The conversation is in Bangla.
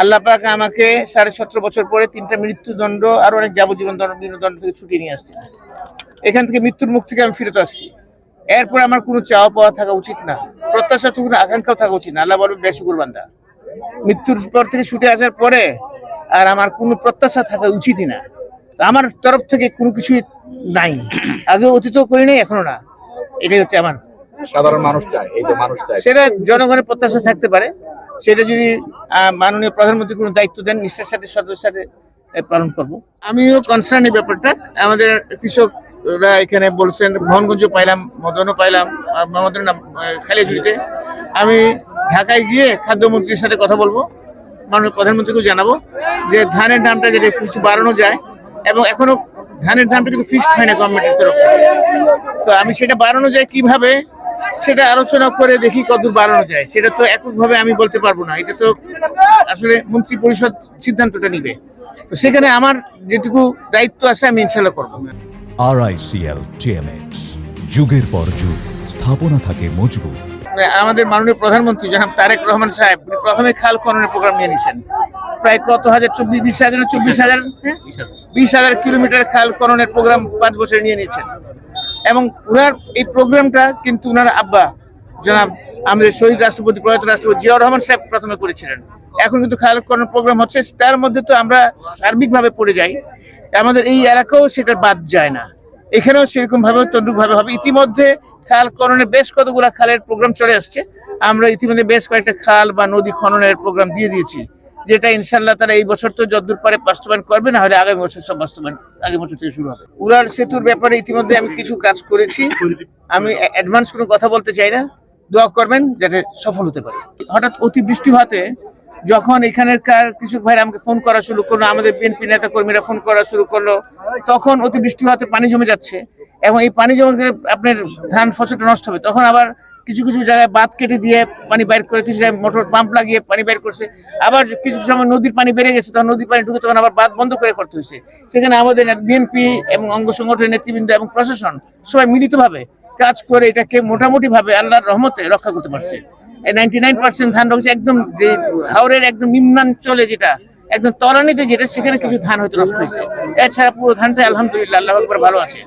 আল্লাহ পাক আমাকে 17.5 বছর পরে 3টা মৃত্যুদণ্ড আর অনেক যাবজ্জীবন বিভিন্ন দণ্ড থেকে ছুটি নিয়ে আসছে। এখান থেকে মৃত্যুর মুখ থেকে আমি ফিরত আসছি। এরপর আমার কোনো চাওয়া পাওয়া থাকা উচিত না, প্রত্যাশা তো কোনো আকাঙ্ক্ষাও থাকা উচিত না। আল্লাহ বলবে বেশুকুর বান্দা, মৃত্যুর পর থেকে ছুটে আসার পরে আর আমার কোনো প্রত্যাশা থাকা উচিতই না। আমার তরফ থেকে কোনো কিছুই নাই, আগে অতীতও করি নাই, এখনো না। এটাই হচ্ছে আমার সাধারণ মানুষ চায়, এই যে মানুষ চায়, সেটা জনগণের প্রত্যাশা থাকতে পারে। সেটা যদি মাননীয় প্রধানমন্ত্রী কোনো দায়িত্ব দেন, নিষ্ঠার সাথে শ্রদ্ধার সাথে পালন করব। আমিও কনসার্ন এই ব্যাপারটা। আমাদের কৃষকরা এখানে বলছেন, মোহনগঞ্জ পাইলাম, মদনও পাইলাম, আমাদের খালিয়াজুড়িতে। আমি ঢাকায় গিয়ে খাদ্যমন্ত্রীর সাথে কথা বলবো, মাননীয় প্রধানমন্ত্রীকেও জানাবো যে ধানের দামটা যদি কিছু বাড়ানো যায়, এবং এখনো ধানের দামটা কিন্তু ফিক্সড হয় না গভর্নমেন্টের তরফ থেকে। তো আমি সেটা বাড়ানো যায় কিভাবে সেটা আলোচনা করে দেখি কতদূর বাড়ানো যায়। সেটা তো এককভাবে আমি বলতে পারবো না, এটা তো আসলে মন্ত্রী পরিষদ সিদ্ধান্তটা নিবে। তো সেখানে আমার যেটুকু দায়িত্ব আছে আমি ইনশাল্লাহ করবো। RICL TMX, যুগের পর যুগ স্থাপনা থাকে মজবুত। আমাদের মাননীয় প্রধানমন্ত্রী জনাব তারেক রহমান সাহেব প্রথমে খাল খননের প্রোগ্রাম নিয়ে নিয়েছেন। প্রায় কত হাজার, 20,000 কিলোমিটার খাল খননের প্রোগ্রাম 5 বছর নিয়ে নিয়েছেন। এবং ওনার এই প্রোগ্রামটা কিন্তু ওনার আব্বা জনাব আমাদের শহীদ রাষ্ট্রপতি, প্রয়াত রাষ্ট্রপতি জিয়াউর রহমান সাহেব প্রথমে করেছিলেন। এখন কিন্তু খাল খনন প্রোগ্রাম হচ্ছে, তার মধ্যে তো আমরা সার্বিকভাবে পড়ে যাই। আমাদের এই এলাকাও সেটা বাদ যায় না, এখানেও সেরকম ভাবে তদ্রুপ ভাবে হবে। ইতিমধ্যে খাল খননের বেশ কতগুলো খালের প্রোগ্রাম চলে আসছে। আমরা ইতিমধ্যে বেশ কয়েকটা খাল বা নদী খননের প্রোগ্রাম দিয়ে দিয়েছি, যেটা ইনশাল্লাহ তারা এই বছর তো যতদূর পারে বাস্তবায়ন করবে, না হলে আগামী বছর সব বাস্তবায়ন আগামী বছর থেকে শুরু হবে। উড়াল সেতুর ব্যাপারে ইতিমধ্যে আমি কিছু কাজ করেছি, আমি অ্যাডভান্স কোনো কথা বলতে চাই না। দোয়া করবেন যাতে সফল হতে পারে। হঠাৎ অতিবৃষ্টি হতে যখন এখানকার কৃষক ভাইরা আমাকে ফোন করা শুরু করলো, আমাদের বিএনপি নেতা কর্মীরা ফোন করা শুরু করলো, তখন অতিবৃষ্টি হতে পানি জমে যাচ্ছে এবং এই পানি জমে আপনার ধান ফসলটা নষ্ট হবে। তখন আবার কিছু কিছু জায়গায় বাঁধ কেটে দিয়ে পানি বাইর করে, কিছু জায়গায় মোটর পাম্প লাগিয়ে পানি বের করছে। আবার কিছু সময় নদীর পানি বেড়ে গেছে, তখন নদীর পানি ঢুকে তখন আবার বাঁধ বন্ধ করে করতে হয়েছে। সেখানে আমাদের বিএনপি এবং অঙ্গ সংগঠনের নেতৃবৃন্দ এবং প্রশাসন সবাই মিলিতভাবে কাজ করে এটাকে মোটামুটি ভাবে আল্লাহর রহমতে রক্ষা করতে পারছে। 99% ধান রয়েছে একদম যে হাওরের একদম নিম্নাঞ্চলে, যেটা একদম তলানিতে, যেটা সেখানে কিছু ধান হয়তো নষ্ট হয়েছে। এছাড়া পুরো ধানটা আলহামদুলিল্লাহ আল্লাহ আকবার ভালো আছে।